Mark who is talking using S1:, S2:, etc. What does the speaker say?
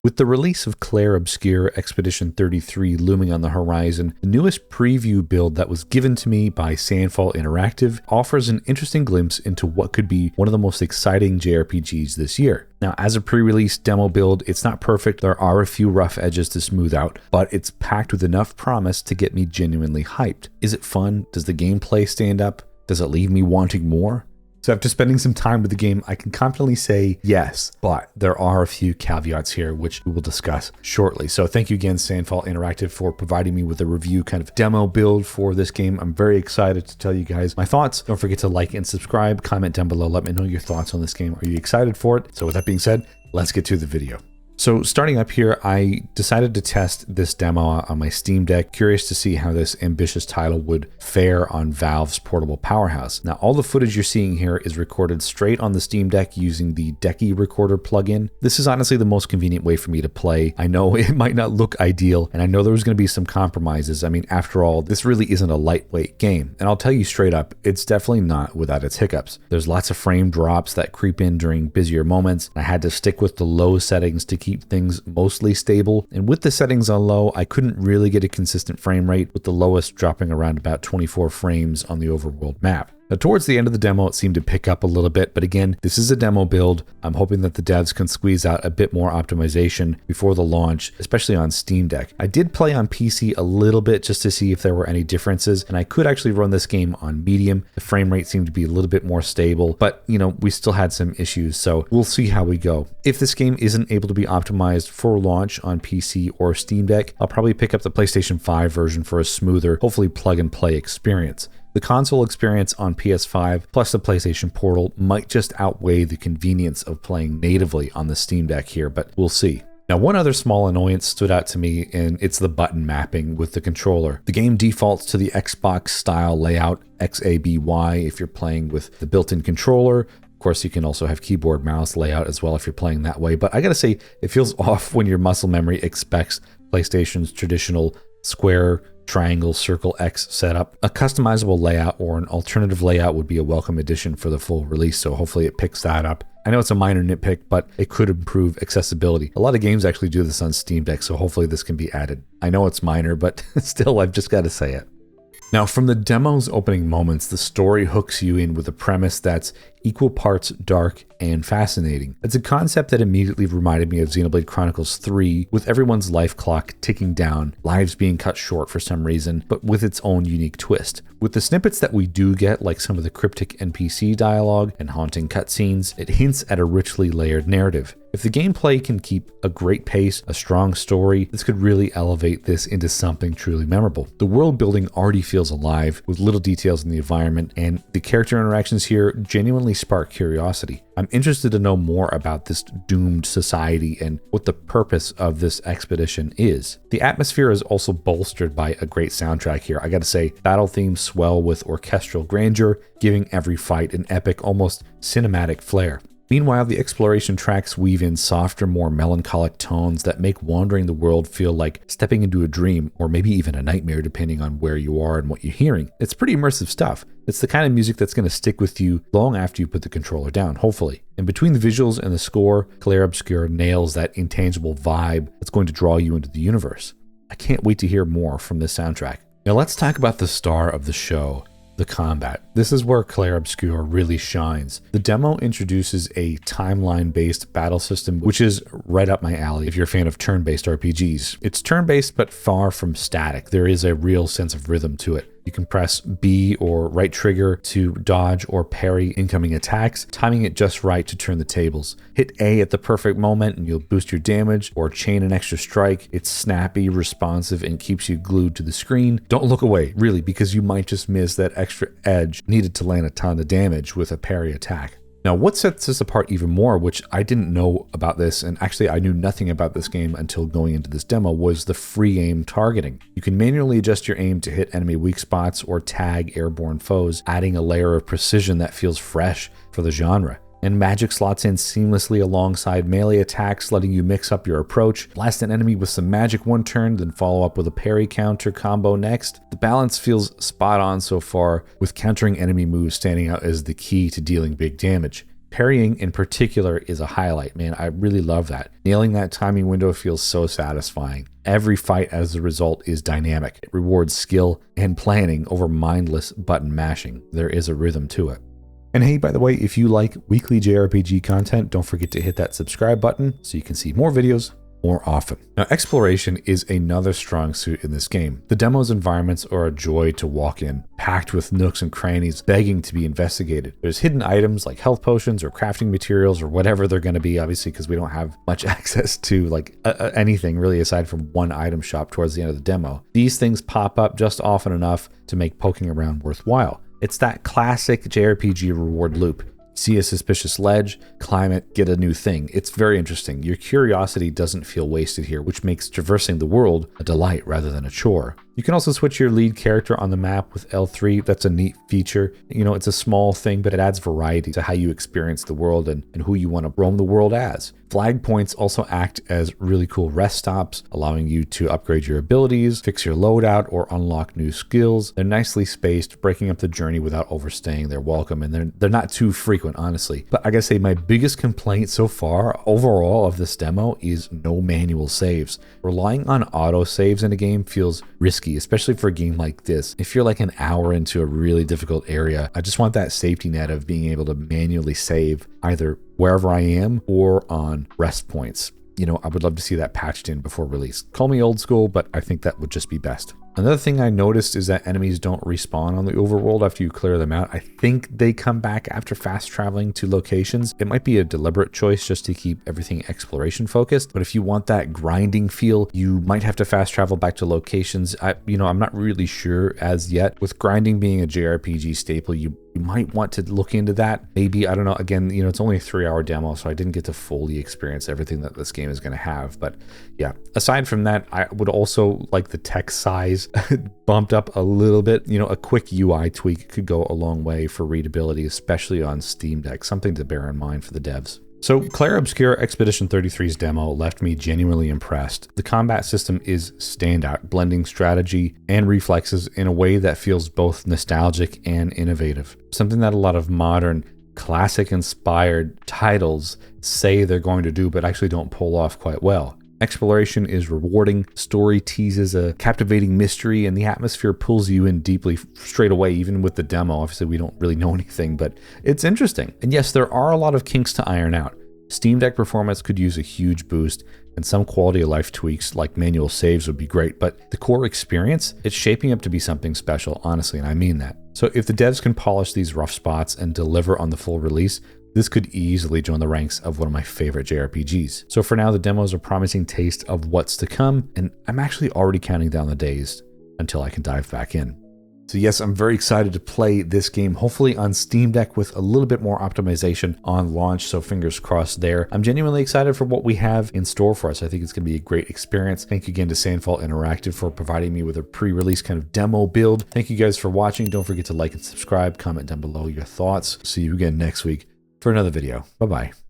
S1: With the release of Clair Obscure Expedition 33 looming on the horizon, the newest preview build that was given to me by Sandfall Interactive offers an interesting glimpse into what could be one of the most exciting JRPGs this year. Now, as a pre-release demo build, it's not perfect, there are a few rough edges to smooth out, but it's packed with enough promise to get me genuinely hyped. Is it fun? Does the gameplay stand up? Does it leave me wanting more? So after spending some time with the game, I can confidently say yes, but there are a few caveats here, which we will discuss shortly. So thank you again, Sandfall Interactive, for providing me with a review kind of demo build for this game. I'm very excited to tell you guys my thoughts. Don't forget to like and subscribe, comment down below, let me know your thoughts on this game. Are you excited for it? So with that being said, let's get to the video. So starting up here, I decided to test this demo on my Steam Deck, curious to see how this ambitious title would fare on Valve's portable powerhouse. Now, all the footage you're seeing here is recorded straight on the Steam Deck using the Decky Recorder plugin. This is honestly the most convenient way for me to play. I know it might not look ideal, and I know there was going to be some compromises. I mean, after all, this really isn't a lightweight game, and I'll tell you straight up, it's definitely not without its hiccups. There's lots of frame drops that creep in during busier moments. I had to stick with the low settings to keep things mostly stable, and with the settings on low, I couldn't really get a consistent frame rate, with the lowest dropping around about 24 frames on the overworld map. Now, towards the end of the demo, it seemed to pick up a little bit, but again, this is a demo build. I'm hoping that the devs can squeeze out a bit more optimization before the launch, especially on Steam Deck. I did play on PC a little bit just to see if there were any differences, and I could actually run this game on medium. The frame rate seemed to be a little bit more stable, but we still had some issues, so we'll see how we go. If this game isn't able to be optimized for launch on PC or Steam Deck, I'll probably pick up the PlayStation 5 version for a smoother, hopefully plug and play experience. The console experience on PS5 plus the PlayStation Portal might just outweigh the convenience of playing natively on the Steam Deck here, but we'll see. Now, one other small annoyance stood out to me, and it's the button mapping with the controller. The game defaults to the Xbox style layout, XABY, if you're playing with the built-in controller. Of course, you can also have keyboard mouse layout as well if you're playing that way, but I gotta say, it feels off when your muscle memory expects PlayStation's traditional square, triangle, circle, X setup. A customizable layout or an alternative layout would be a welcome addition for the full release, so hopefully it picks that up. I know it's a minor nitpick, but it could improve accessibility. A lot of games actually do this on Steam Deck, so hopefully this can be added. I know it's minor, but still, I've just got to say it. Now, from the demo's opening moments, the story hooks you in with a premise that's equal parts dark and fascinating. It's a concept that immediately reminded me of Xenoblade Chronicles 3, with everyone's life clock ticking down, lives being cut short for some reason, but with its own unique twist. With the snippets that we do get, like some of the cryptic NPC dialogue and haunting cutscenes, it hints at a richly layered narrative. If the gameplay can keep a great pace, a strong story, this could really elevate this into something truly memorable. The world building already feels alive, with little details in the environment, and the character interactions here genuinely spark curiosity. I'm interested to know more about this doomed society and what the purpose of this expedition is. The atmosphere is also bolstered by a great soundtrack here. I gotta say, battle themes swell with orchestral grandeur, giving every fight an epic, almost cinematic flair. Meanwhile, the exploration tracks weave in softer, more melancholic tones that make wandering the world feel like stepping into a dream, or maybe even a nightmare depending on where you are and what you're hearing. It's pretty immersive stuff. It's the kind of music that's going to stick with you long after you put the controller down, hopefully. And between the visuals and the score, Clair Obscure nails that intangible vibe that's going to draw you into the universe. I can't wait to hear more from this soundtrack. Now let's talk about the star of the show, the combat. This is where Clair Obscure really shines. The demo introduces a timeline-based battle system, which is right up my alley if you're a fan of turn-based RPGs. It's turn-based, but far from static. There is a real sense of rhythm to it. You can press B or right trigger to dodge or parry incoming attacks, timing it just right to turn the tables. Hit A at the perfect moment and you'll boost your damage, or chain an extra strike. It's snappy, responsive, and keeps you glued to the screen. Don't look away, really, because you might just miss that extra edge needed to land a ton of damage with a parry attack. Now, what sets this apart even more, which I didn't know about this, and actually I knew nothing about this game until going into this demo, was the free aim targeting. You can manually adjust your aim to hit enemy weak spots or tag airborne foes, adding a layer of precision that feels fresh for the genre. And magic slots in seamlessly alongside melee attacks, letting you mix up your approach. Blast an enemy with some magic one turn, then follow up with a parry counter combo next. The balance feels spot on so far, with countering enemy moves standing out as the key to dealing big damage. Parrying in particular is a highlight, man. I really love that. Nailing that timing window feels so satisfying. Every fight as a result is dynamic. It rewards skill and planning over mindless button mashing. There is a rhythm to it. And hey, by the way, if you like weekly JRPG content, don't forget to hit that subscribe button so you can see more videos more often. Now, exploration is another strong suit in this game. The demo's environments are a joy to walk in, packed with nooks and crannies begging to be investigated. There's hidden items like health potions or crafting materials or whatever they're going to be, obviously, because we don't have much access to like anything really aside from one item shop towards the end of the demo. These things pop up just often enough to make poking around worthwhile. It's that classic JRPG reward loop. See a suspicious ledge, climb it, get a new thing. It's very interesting. Your curiosity doesn't feel wasted here, which makes traversing the world a delight rather than a chore. You can also switch your lead character on the map with L3. That's a neat feature. You know, it's a small thing, but it adds variety to how you experience the world and who you want to roam the world as. Flag points also act as really cool rest stops, allowing you to upgrade your abilities, fix your loadout, or unlock new skills. They're nicely spaced, breaking up the journey without overstaying their welcome, and they're not too frequent, honestly. But I gotta say, my biggest complaint so far, overall, of this demo is no manual saves. Relying on auto saves in a game feels risky, especially for a game like this. If you're like an hour into a really difficult area, I just want that safety net of being able to manually save either wherever I am or on rest points. You know, I would love to see that patched in before release. Call me old school, but I think that would just be best. Another thing I noticed is that enemies don't respawn on the overworld after you clear them out. I think they come back after fast traveling to locations. It might be a deliberate choice just to keep everything exploration focused, but if you want that grinding feel, you might have to fast travel back to locations. I'm not really sure as yet. With grinding being a JRPG staple, you might want to look into that. Maybe, I don't know, again, it's only a 3-hour demo, so I didn't get to fully experience everything that this game is going to have. But yeah, aside from that, I would also like the text size bumped up a little bit. A quick UI tweak could go a long way for readability, especially on Steam Deck, something to bear in mind for the devs. So Clair Obscure Expedition 33's demo left me genuinely impressed. The combat system is standout, blending strategy and reflexes in a way that feels both nostalgic and innovative. Something that a lot of modern, classic-inspired titles say they're going to do, but actually don't pull off quite well. Exploration is rewarding, story teases a captivating mystery, and the atmosphere pulls you in deeply straight away, even with the demo. Obviously, we don't really know anything, but it's interesting. And yes, there are a lot of kinks to iron out. Steam Deck performance could use a huge boost, and some quality of life tweaks like manual saves would be great, but the core experience, it's shaping up to be something special, honestly, and I mean that. So if the devs can polish these rough spots and deliver on the full release, this could easily join the ranks of one of my favorite JRPGs. So for now, the demos are a promising taste of what's to come, and I'm actually already counting down the days until I can dive back in. So yes, I'm very excited to play this game, hopefully on Steam Deck with a little bit more optimization on launch, so fingers crossed there. I'm genuinely excited for what we have in store for us. I think it's going to be a great experience. Thank you again to Sandfall Interactive for providing me with a pre-release kind of demo build. Thank you guys for watching. Don't forget to like and subscribe, comment down below your thoughts. See you again next week for another video. Bye-bye.